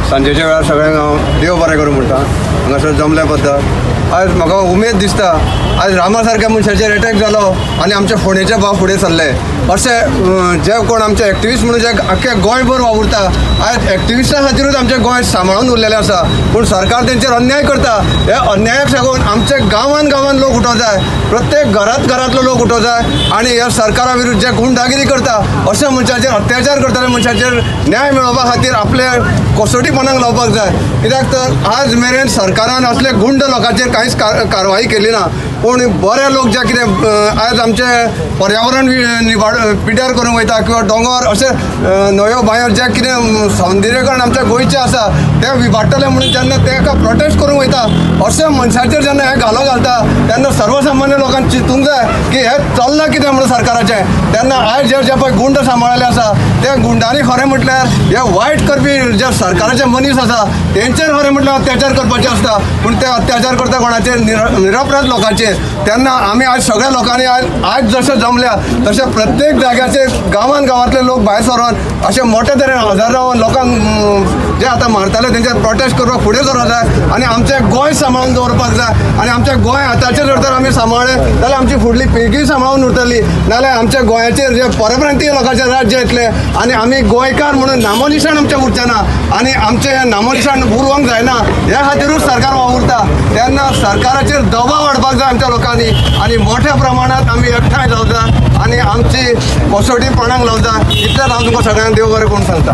सांजेच्या वेळार सगळ्यांक हांव देव बरें करूं म्हणटा हांगासर जमल्या बद्दल। आयज म्हाका उमेद दिसता आयज रामा सारक्या मनशाचेर अटॅक जालो आनी आमचे फोंडेचे भाव फुडें सरले अशें जे कोण आमचे एक्टिविस्ट म्हणून जे आख्खे गोंयभर वावुरता आयज एक्टिविस्टां खातीरूच आमचें गोंय सांबाळून उरलेलें आसा। पूण सरकार तेंचेर अन्याय करता। हे अन्यायाक लागून आमचे गांवान गांवान लोक उठोवंक जाय, प्रत्येक घरांतलो लोक उठोवंक जाय आनी ह्या सरकारा विरुद्ध जे गुंडागिरी करता अशा मनशाचेर अत्याचार करतले मनशाचेर न्याय मेळोवपा खातीर आपले कसोटीपणाक लावपाक जाय। कित्याक तर आज मेरेन सरकारान असले गुंड लोकांचेर कांयच कारवाई केली ना। पूण बरे लोक जे कितें आयज आमचे पर्यावरण पिड्यार करूंक वयता किंवा दोंगर अशे न्हंयो बांयो जे कितें सौंदर्यकरण आमच्या गोंयचें आसा ते विबाडटले म्हणून जेन्ना तेका प्रोटेस्ट करूंक वयता अशा मनशाचेर जेन्ना हे घालो घालता तेन्ना सर्वसामान्य लोकांक चिंतूंक जाय की हे चल्लां कितें म्हणून सरकाराचें। तेन्ना आयज जे पळय गुंड सांबाळले आसा ते गुंडांनी खरें म्हटल्यार हे वायट करपी जे सरकाराचे मनीस आसा तेंचेर खरें म्हटल्यार अत्याचार करपाचे आसता। पूण ते अत्याचार करता कोणाचेर निरपराध लोकांचेर। तेन्ना आमी आज सगळ्या लोकांनी आज जशें जमल्या तशें प्रत्येक जाग्याचेर गांवान गांवांतले लोक भायर सरोन अशें मोठ्या तरेन हजारां लोकांक जे आतां मारताले तेंचेर प्रोटेस्ट करपाक फुडें सरप जाय आनी आमचें गोंय सांबाळून दवरपाक जाय। आनी आमचें गोंय आतांचेर जर तर आमी सांबाळ्ळें जाल्यार आमची फुडली पिळगी सांबाळून उरतली, नाल्यार आमच्या गोंयाचेर जे परप्रांतीय लोकांचें राज्य येतलें आनी आमी गोंयकार म्हणून नामोनिशाण आमचें उरचें ना आनी आमचें नामोनिशाण उरोवंक जायना। ह्या खातीरूच सरकार वावुरता। तेन्ना सरकाराचेर दबाव हाडपाक जाय आमच्या लोकांनी आनी मोठ्या प्रमाणांत आमी एकठांय जावचा आनी आमची कसोटीपणाक लावचा। इतलेंच हांव तुमकां सगळ्यांक देव बरें करून सांगता।